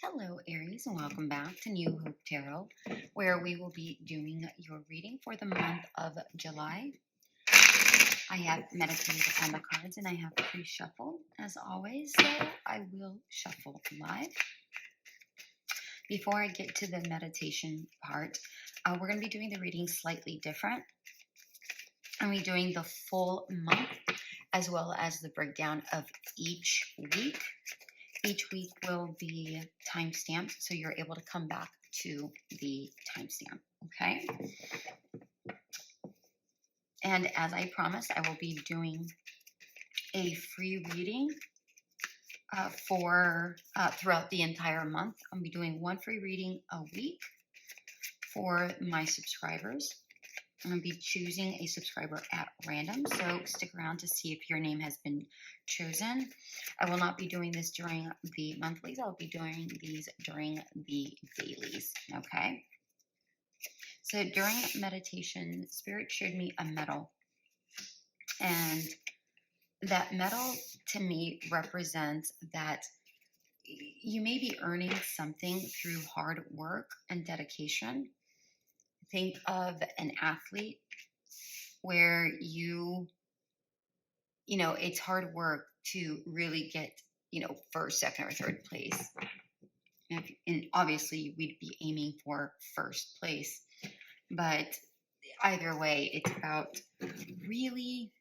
Hello, Aries, and welcome back to New Hope Tarot, where we will be doing your reading for the month of July. I have meditated on the cards and I have pre-shuffled as always, so I will shuffle live. Before I get to the meditation part, we're going to be doing the reading slightly different. I'm going to be doing the full month as well as the breakdown of each week. Each week will be timestamped, so you're able to come back to the timestamp, okay? And as I promised, I will be doing a free reading for throughout the entire month. I'll be doing one free reading a week for my subscribers. I'm going to be choosing a subscriber at random, so stick around to see if your name has been chosen. I will not be doing this during the monthlies. I'll be doing these during the dailies, okay? So during meditation, Spirit showed me a medal, and that medal to me represents that you may be earning something through hard work and dedication. Think of an athlete where it's hard work to really get, first, second, or third place. And obviously, we'd be aiming for first place. But either way, it's about really,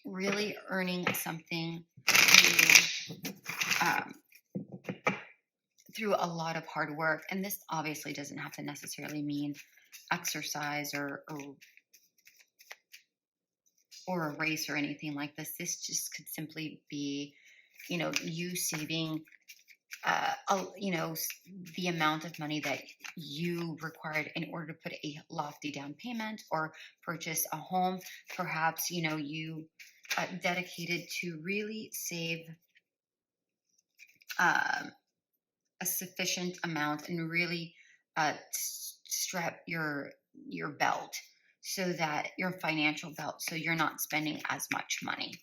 really earning something through a lot of hard work. And this obviously doesn't have to necessarily mean exercise or a race or anything like this. This just could simply be, you saving, the amount of money that you required in order to put a lofty down payment or purchase a home. Perhaps, you dedicated to really save a sufficient amount and really strap your belt so that your financial belt, so you're not spending as much money.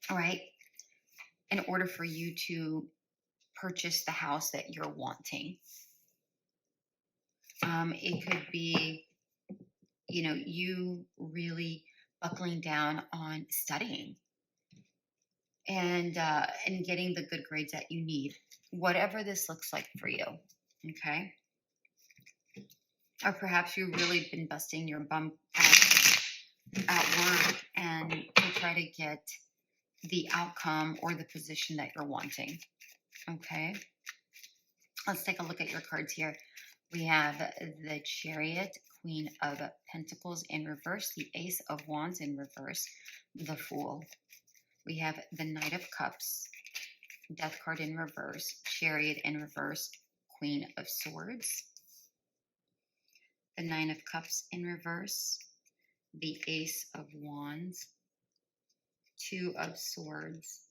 All right. In order for you to purchase the house that you're wanting. It could be, you really buckling down on studying and getting the good grades that you need, whatever this looks like for you. Okay. Or perhaps you've really been busting your bum at work and to try to get the outcome or the position that you're wanting. Okay. Let's take a look at your cards here. We have the Chariot, Queen of Pentacles in reverse, the Ace of Wands in reverse, the Fool. We have the Knight of Cups, Death card in reverse, Chariot in reverse, Queen of Swords. The Nine of Cups in reverse, the Ace of Wands, Two of Swords,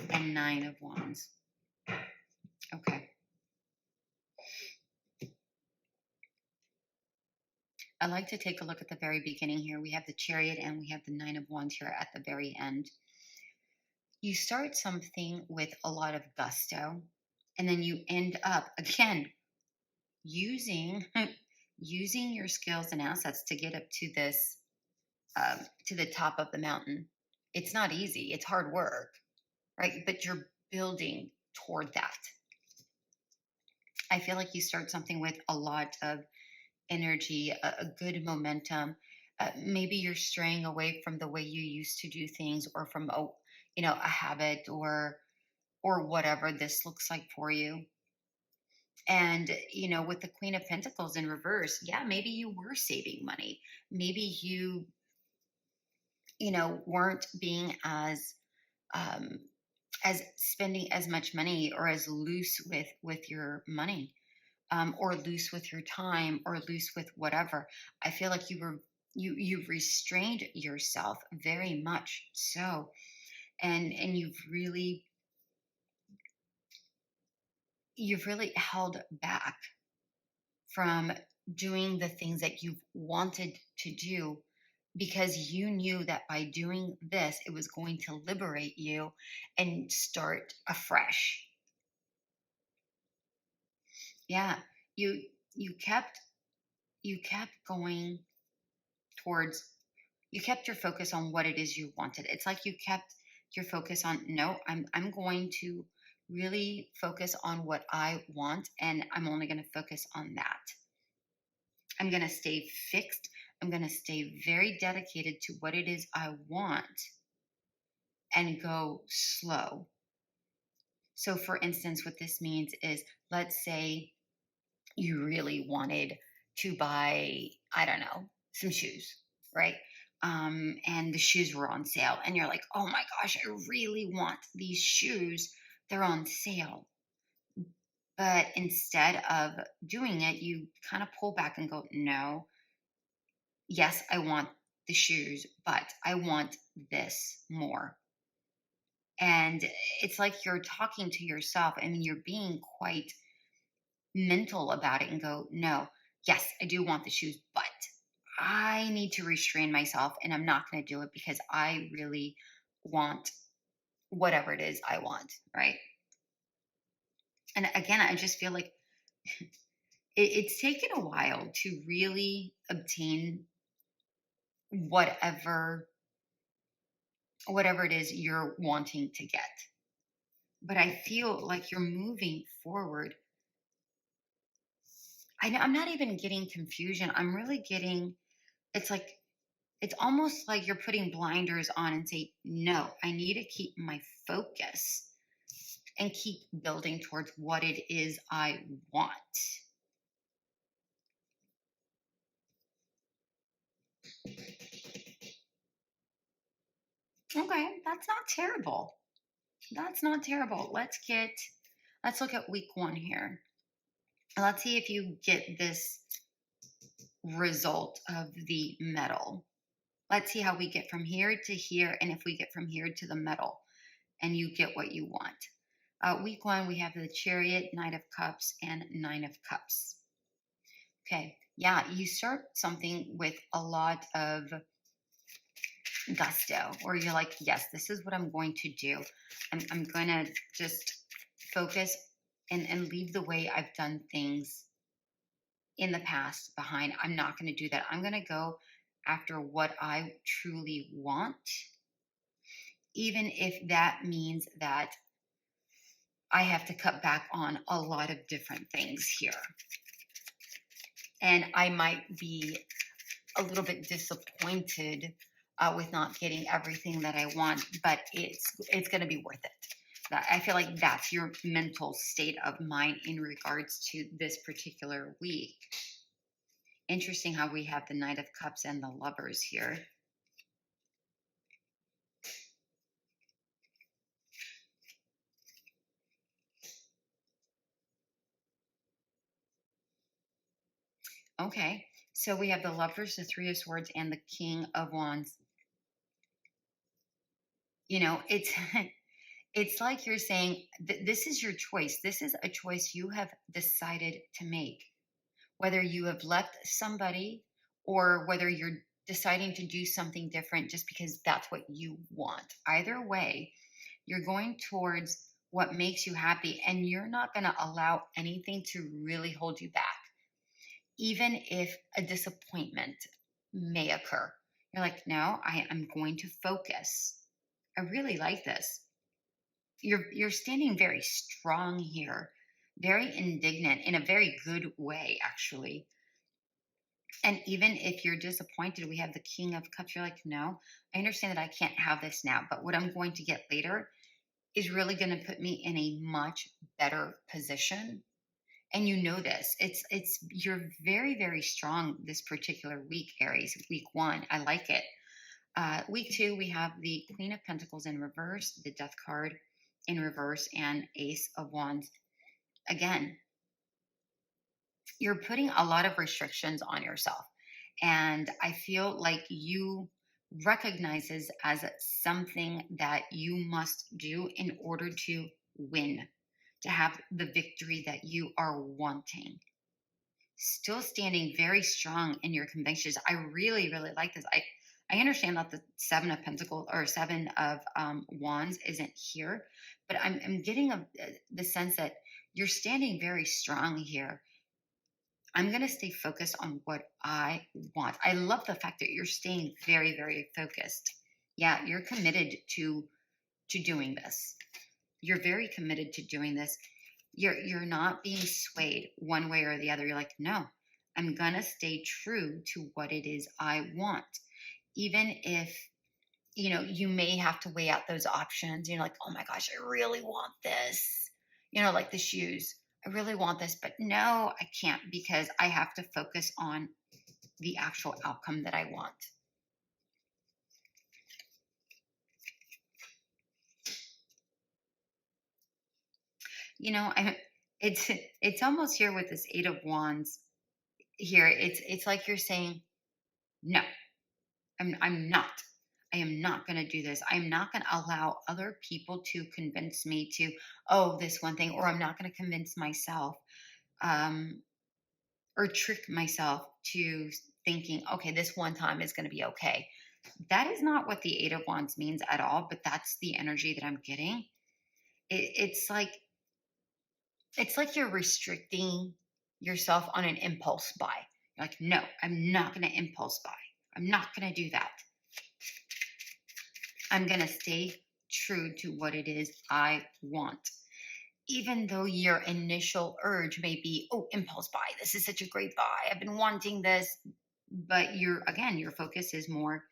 and Nine of Wands. Okay. I'd like to take a look at the very beginning here. We have the Chariot and we have the Nine of Wands here at the very end. You start something with a lot of gusto, and then you end up, again, using your skills and assets to get up to this, to the top of the mountain. It's not easy. It's hard work, right? But you're building toward that. I feel like you start something with a lot of energy, a good momentum. Maybe you're straying away from the way you used to do things, or from a habit, or whatever this looks like for you. And with the Queen of Pentacles in reverse, yeah, maybe you were saving money. Maybe you weren't being as spending as much money, or as loose with your money. Or loose with your time, or loose with whatever. I feel like you restrained yourself very much so, and you've really held back from doing the things that you've wanted to do because you knew that by doing this, it was going to liberate you and start afresh. Yeah. You you kept going towards, you kept your focus on what it is you wanted. It's like you kept your focus on, no, I'm going to really focus on what I want, and I'm only going to focus on that. I'm going to stay fixed. I'm going to stay very dedicated to what it is I want and go slow. So, for instance, what this means is, let's say you really wanted to buy, I don't know, some shoes, right? And the shoes were on sale, and you're like, oh my gosh, I really want these shoes. They're on sale. But instead of doing it, you kind of pull back and go, no, yes, I want the shoes, but I want this more. And it's like you're talking to yourself. I mean, you're being quite mental about it and go, no, yes, I do want the shoes, but I need to restrain myself and I'm not going to do it because I really want whatever it is I want. Right. And again, I just feel like it's taken a while to really obtain whatever it is you're wanting to get. But I feel like you're moving forward. I'm not even getting confusion. I'm really getting, it's like, it's almost like you're putting blinders on and say, no, I need to keep my focus and keep building towards what it is I want. Okay, that's not terrible. That's not terrible. Let's look at week 1 here. Let's see if you get this result of the medal. Let's see how we get from here to here, and if we get from here to the medal and you get what you want. Week 1, we have the Chariot, Knight of Cups, and Nine of Cups. Okay, yeah, you start something with a lot of gusto, or you're like, yes, this is what I'm going to do. I'm going to just focus and leave the way I've done things in the past behind. I'm not going to do that. I'm going to go after what I truly want, even if that means that I have to cut back on a lot of different things here. And I might be a little bit disappointed with not getting everything that I want, but it's going to be worth it. I feel like that's your mental state of mind in regards to this particular week. Interesting how we have the Knight of Cups and the Lovers here. Okay, so we have the Lovers, the Three of Swords, and the King of Wands. You know, it's it's like you're saying this is your choice. This is a choice you have decided to make. Whether you have left somebody or whether you're deciding to do something different just because that's what you want. Either way, you're going towards what makes you happy, and you're not going to allow anything to really hold you back, even if a disappointment may occur. You're like, no, I'm going to focus. I really like this. You're standing very strong here, very indignant in a very good way, actually. And even if you're disappointed, we have the King of Cups. You're like, no, I understand that I can't have this now, but what I'm going to get later is really going to put me in a much better position. And you know this. It's you're very, very strong this particular week, Aries. Week 1, I like it. Week 2, we have the Queen of Pentacles in reverse, the Death card in reverse, and Ace of Wands. Again, you're putting a lot of restrictions on yourself. And I feel like you recognize this as something that you must do in order to win, to have the victory that you are wanting. Still standing very strong in your convictions. I really, really like this. I understand that the Seven of Pentacles or Seven of Wands isn't here, but I'm getting the sense that you're standing very strong here. I'm going to stay focused on what I want. I love the fact that you're staying very, very focused. Yeah, you're committed to doing this. You're very committed to doing this. You're not being swayed one way or the other. You're like, no, I'm going to stay true to what it is I want. Even if, you may have to weigh out those options. You're like, oh my gosh, I really want this. Like the shoes. I really want this, but no, I can't because I have to focus on the actual outcome that I want. I it's almost here with this Eight of Wands here. It's like you're saying, no, I'm not. I am not going to do this. I'm not going to allow other people to convince me to, oh, this one thing, or I'm not going to convince myself um, or trick myself to thinking, okay, this one time is going to be okay. That is not what the Eight of Wands means at all, but that's the energy that I'm getting. It's like you're restricting yourself on an impulse buy. You're like, no, I'm not going to impulse buy. I'm not going to do that. I'm going to stay true to what it is I want. Even though your initial urge may be, oh, impulse buy. This is such a great buy. I've been wanting this. But your focus is more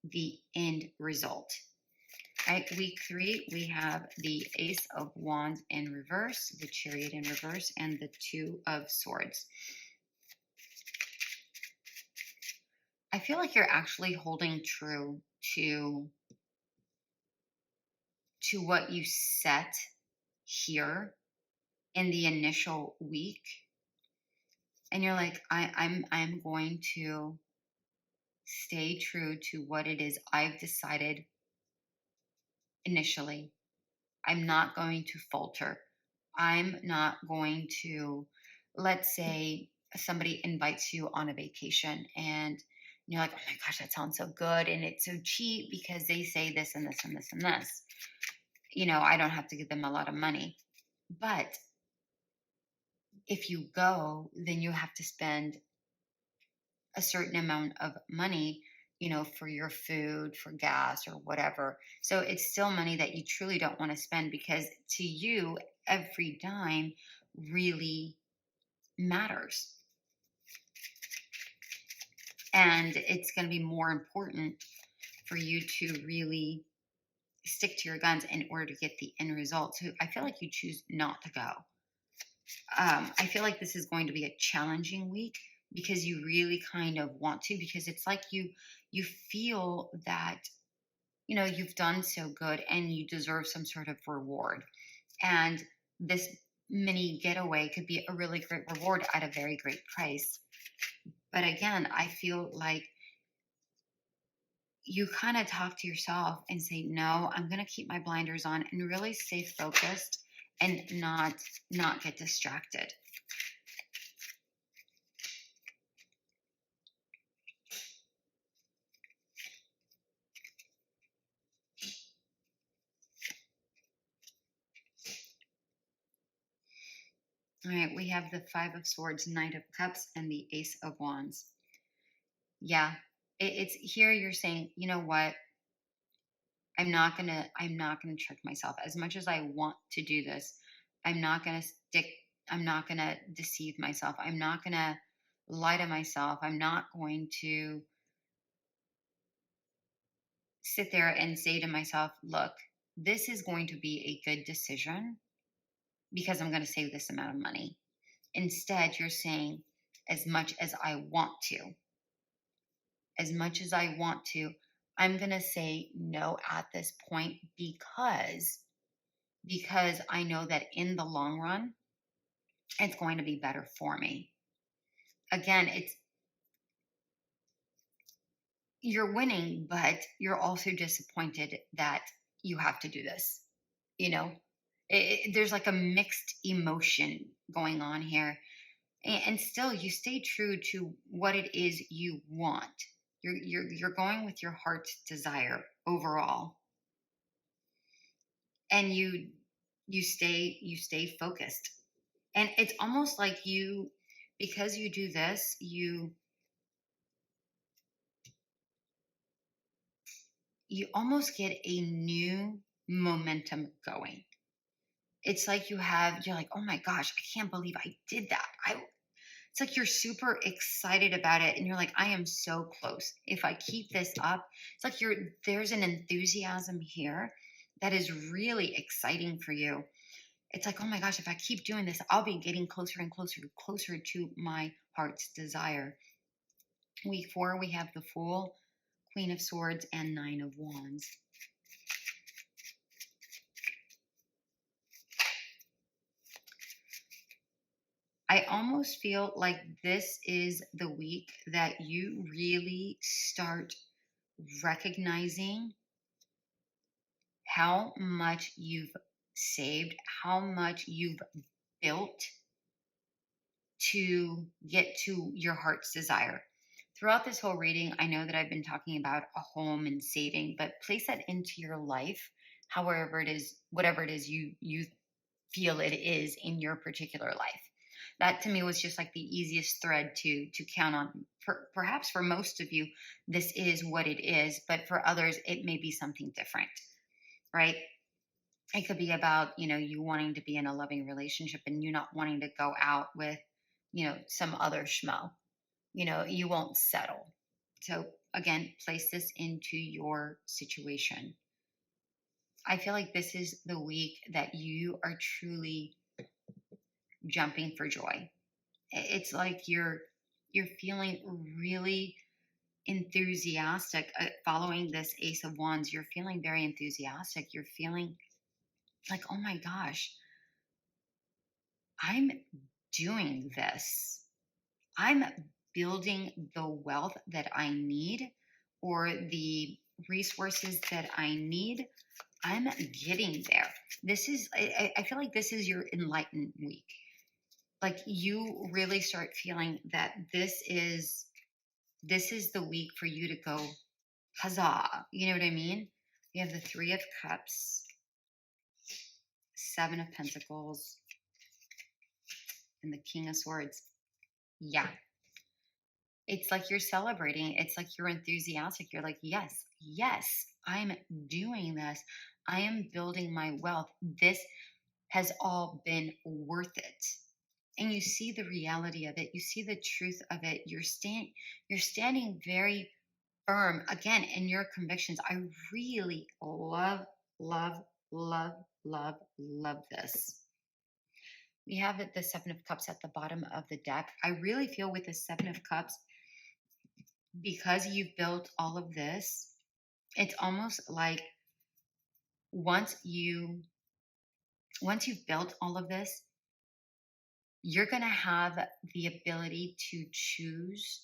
the end result. Right? Week 3, we have the Ace of Wands in reverse, the Chariot in reverse, and the Two of Swords. I feel like you're actually holding true to what you set here in the initial week. And you're like, I'm going to stay true to what it is I've decided initially. I'm not going to falter. I'm not going to, let's say somebody invites you on a vacation and you're like, oh my gosh, that sounds so good. And it's so cheap because they say this and this and this and this. I don't have to give them a lot of money. But if you go, then you have to spend a certain amount of money, for your food, for gas or whatever. So it's still money that you truly don't want to spend because to you, every dime really matters. And it's going to be more important for you to really stick to your guns in order to get the end result. So I feel like you choose not to go. I feel like this is going to be a challenging week because you really kind of want to, because it's like you feel that you've done so good and you deserve some sort of reward, and this mini getaway could be a really great reward at a very great price. But again, I feel like you kind of talk to yourself and say, no, I'm going to keep my blinders on and really stay focused and not get distracted. All right, we have the Five of Swords, Knight of Cups, and the Ace of Wands. Yeah, it's here you're saying, you know what? I'm not gonna trick myself. As much as I want to do this, I'm not gonna deceive myself. I'm not gonna lie to myself. I'm not going to sit there and say to myself, look, this is going to be a good decision because I'm going to save this amount of money. Instead, you're saying, as much as I want to, I'm going to say no at this point because I know that in the long run, it's going to be better for me. Again, you're winning, but you're also disappointed that you have to do this. There's like a mixed emotion going on here. And still, you stay true to what it is you want. You're going with your heart's desire overall, and you stay focused. And it's almost like because you do this, you almost get a new momentum going. It's like you're like, oh my gosh, I can't believe I did that. It's like you're super excited about it, and you're like, I am so close. If I keep this up, it's like there's an enthusiasm here that is really exciting for you. It's like, oh my gosh, if I keep doing this, I'll be getting closer and closer and closer to my heart's desire. Week 4, we have the Fool, Queen of Swords, and Nine of Wands. I almost feel like this is the week that you really start recognizing how much you've saved, how much you've built to get to your heart's desire. Throughout this whole reading, I know that I've been talking about a home and saving, but place that into your life, however it is, whatever it is you feel it is in your particular life. That to me was just like the easiest thread to count on. Perhaps for most of you, this is what it is, but for others, it may be something different, right? It could be about, you wanting to be in a loving relationship and you not wanting to go out with, some other schmo. You won't settle. So again, place this into your situation. I feel like this is the week that you are truly jumping for joy. It's like you're feeling really enthusiastic following this Ace of Wands. You're feeling very enthusiastic. You're feeling like, oh my gosh, I'm doing this. I'm building the wealth that I need, or the resources that I need. I'm getting there. I feel like this is your enlightened week. Like you really start feeling that this is the week for you to go, huzzah. You know what I mean? We have the Three of Cups, Seven of Pentacles, and the King of Swords. Yeah. It's like you're celebrating. It's like you're enthusiastic. You're like, yes, yes, I'm doing this. I am building my wealth. This has all been worth it. And you see the reality of it. You see the truth of it. You're standing very firm again in your convictions. I really love, love, love, love, love this. We have the Seven of Cups at the bottom of the deck. I really feel with the Seven of Cups, because you've built all of this, it's almost like once you once you've built all of this, you're going to have the ability to choose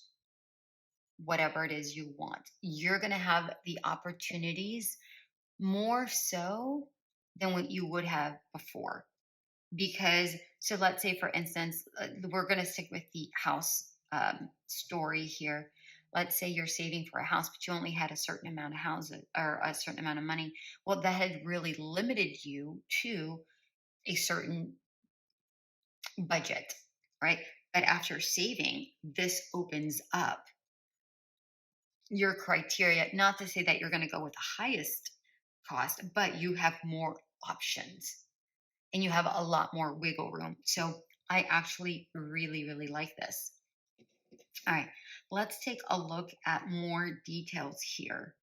whatever it is you want. You're going to have the opportunities more so than what you would have before. Because, so let's say, for instance, we're going to stick with the house story here. Let's say you're saving for a house, but you only had a certain amount of houses or a certain amount of money. Well, that had really limited you to a certain budget, right? But after saving, this opens up your criteria. Not to say that you're going to go with the highest cost, but you have more options and you have a lot more wiggle room. So I actually really, really like this. All right, let's take a look at more details here.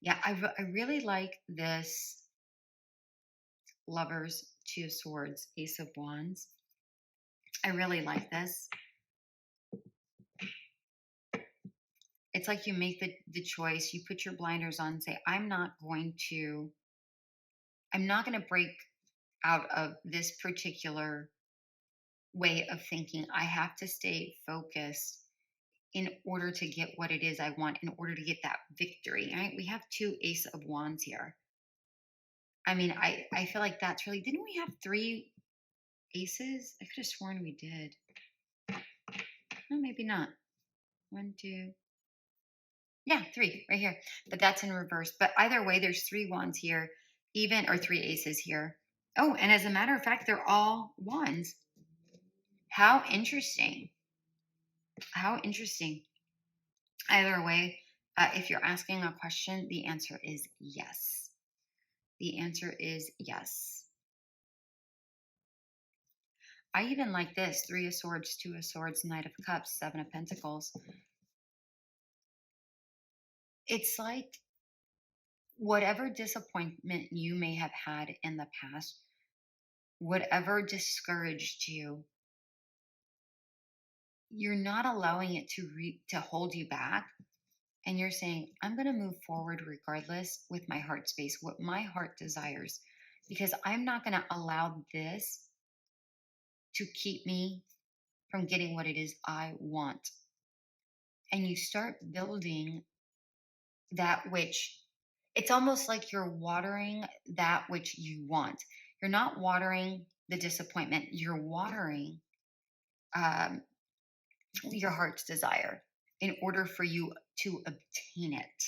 Yeah, I really like this Lovers, Two of Swords, Ace of Wands. I really like this. It's like you make the choice, you put your blinders on and say, I'm not going to break out of this particular way of thinking. I have to stay focused in order to get what it is I want, in order to get that victory. Right? We have two Ace of Wands here. I mean, I feel like that's really, didn't we have three aces? I could have sworn we did. No, maybe not. One, two. Yeah, three right here. But that's in reverse. But either way, there's three wands here, even or three aces here. Oh, and as a matter of fact, they're all wands. How interesting. How interesting. Either way, if you're asking a question, the answer is yes. The answer is yes. I even like this: Three of Swords, Two of Swords, Knight of Cups, Seven of Pentacles. It's like whatever disappointment you may have had in the past, whatever discouraged you, you're not allowing it to hold you back. And you're saying, I'm going to move forward regardless with my heart space, what my heart desires, because I'm not going to allow this to keep me from getting what it is I want. And you start building that which, it's almost like you're watering that which you want. You're not watering the disappointment, you're watering um, your heart's desire in order for you to obtain it.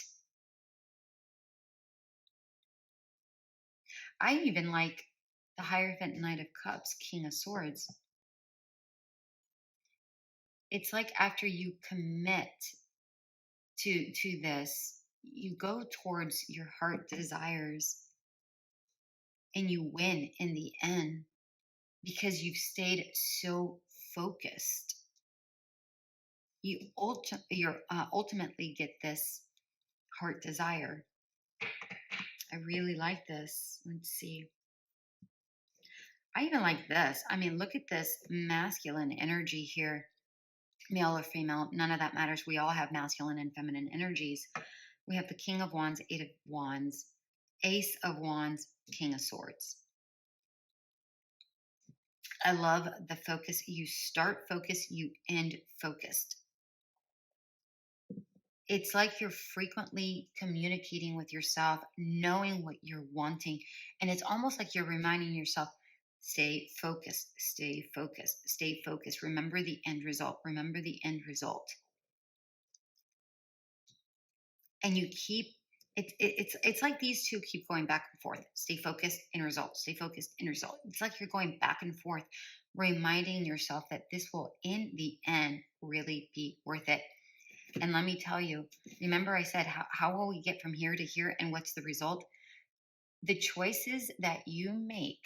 I even like the Hierophant, Knight of Cups, King of Swords. It's like after you commit to this, you go towards your heart desires and you win in the end because you've stayed so focused. You ultimately get this heart desire. I really like this. Let's see. I even like this. I mean, look at this masculine energy here. Male or female, none of that matters. We all have masculine and feminine energies. We have the King of Wands, Eight of Wands, Ace of Wands, King of Swords. I love the focus. You start focused, you end focused. It's like you're frequently communicating with yourself, knowing what you're wanting. And it's almost like you're reminding yourself, stay focused, stay focused, stay focused. Remember the end result. Remember the end result. And you keep it's like these two keep going back and forth. Stay focused, end result. Stay focused, end result. It's like you're going back and forth, reminding yourself that this will, in the end, really be worth it. And let me tell you, remember I said, how will we get from here to here and what's the result? The choices that you make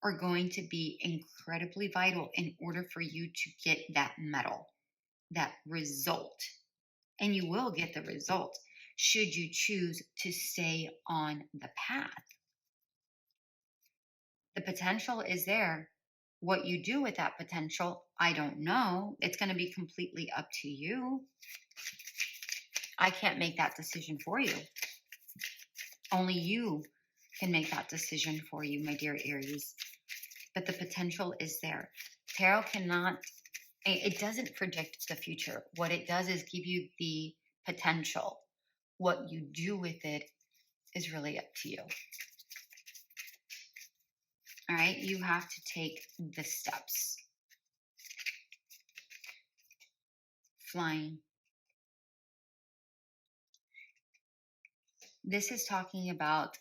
are going to be incredibly vital in order for you to get that medal, that result. And you will get the result should you choose to stay on the path. The potential is there. What you do with that potential, I don't know. It's going to be completely up to you. I can't make that decision for you. Only you can make that decision for you, my dear Aries. But the potential is there. Tarot cannot, it doesn't predict the future. What it does is give you the potential. What you do with it is really up to you. All right, you have to take the steps. Flying. This is talking about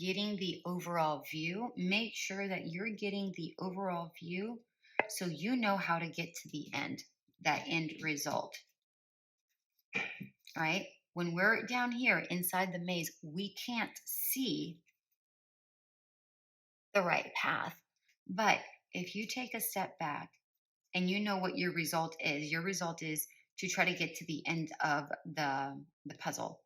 getting the overall view. Make sure that you're getting the overall view so you know how to get to the end, that end result. All right? When we're down here inside the maze, we can't see the right path. But if you take a step back and you know what your result is to try to get to the end of the puzzle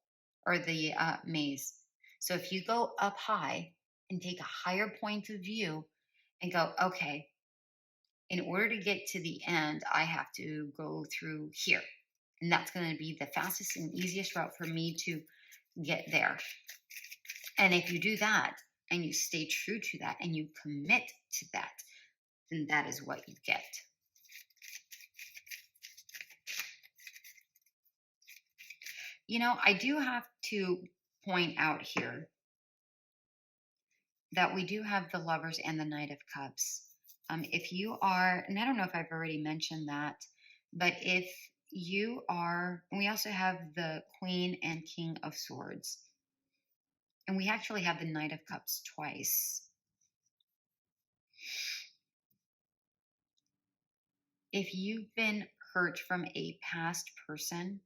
or the maze. So if you go up high and take a higher point of view and go, okay, in order to get to the end, I have to go through here. And that's going to be the fastest and easiest route for me to get there. And if you do that and you stay true to that and you commit to that, then that is what you get. You know, I do have to point out here that we do have the Lovers and the Knight of Cups. If you are, and I don't know if I've already mentioned that, But if you are, and we also have the Queen and King of Swords, and we actually have the Knight of Cups twice. If you've been hurt from a past person,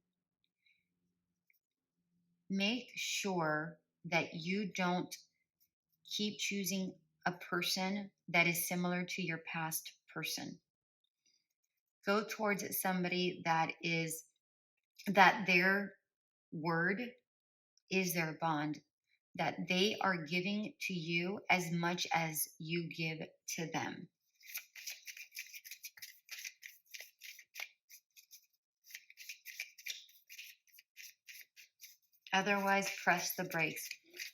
make sure that you don't keep choosing a person that is similar to your past person. Go towards somebody that their word is their bond, that they are giving to you as much as you give to them. Otherwise, press the brakes.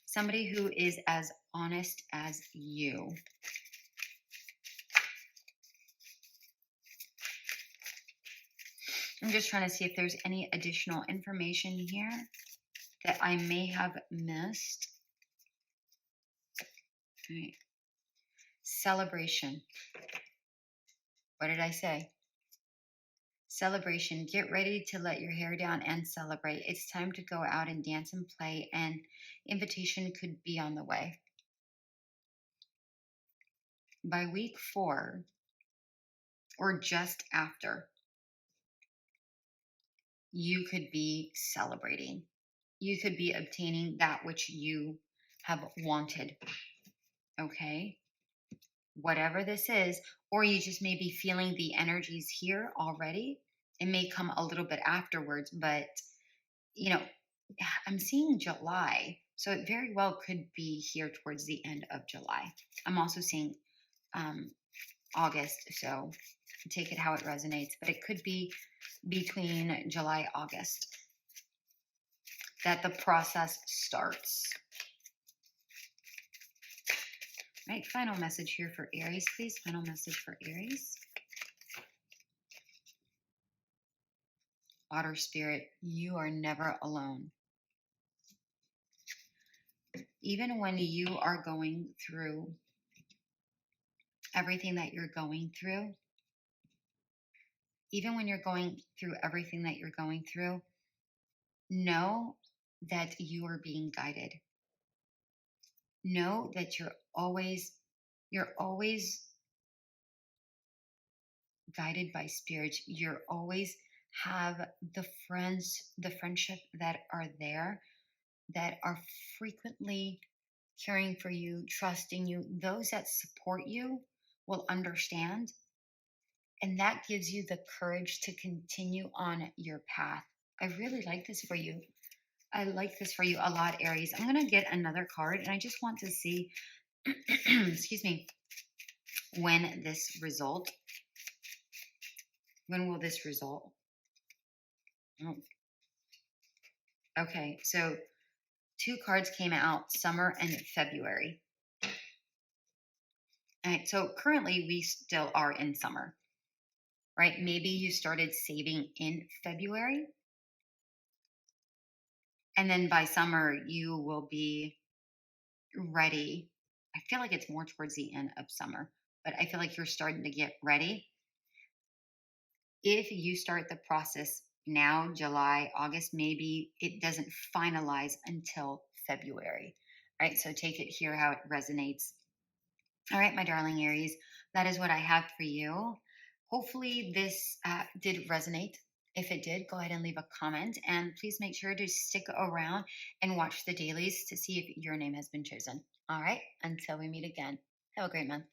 Somebody who is as honest as you. I'm just trying to see if there's any additional information here that I may have missed. Right. Celebration. What did I say? Celebration. Get ready to let your hair down and celebrate. It's time to go out and dance and play, and invitation could be on the way. By week 4, or just after, you could be celebrating. You could be obtaining that which you have wanted. Okay? Whatever this is, or you just may be feeling the energies here already. It may come a little bit afterwards, but you know, I'm seeing July, so it very well could be here towards the end of July. I'm also seeing August, so take it how it resonates, but it could be between July, August that the process starts. Right, final message here for Aries, please. Final message for Aries. Water spirit, you are never alone. Even when you are going through everything that you're going through, even when you're going through everything that you're going through, know that you are being guided. Know that you're always guided by spirits. You're always have the friends, the friendship that are there, that are frequently caring for you, trusting you. Those that support you will understand. And that gives you the courage to continue on your path. I really like this for you. I like this for you a lot, Aries. I'm going to get another card, and I just want to see, excuse me, when will this result? Oh. Okay, so 2 cards came out, summer and February. All right, so currently we still are in summer, right? Maybe you started saving in February, and then by summer you will be ready. I feel like it's more towards the end of summer, but I feel like you're starting to get ready. If you start the process now, July, August, maybe it doesn't finalize until February, right? So take it here how it resonates. All right, my darling Aries, that is what I have for you. Hopefully, this did resonate. If it did, go ahead and leave a comment. And please make sure to stick around and watch the dailies to see if your name has been chosen. All right, until we meet again, have a great month.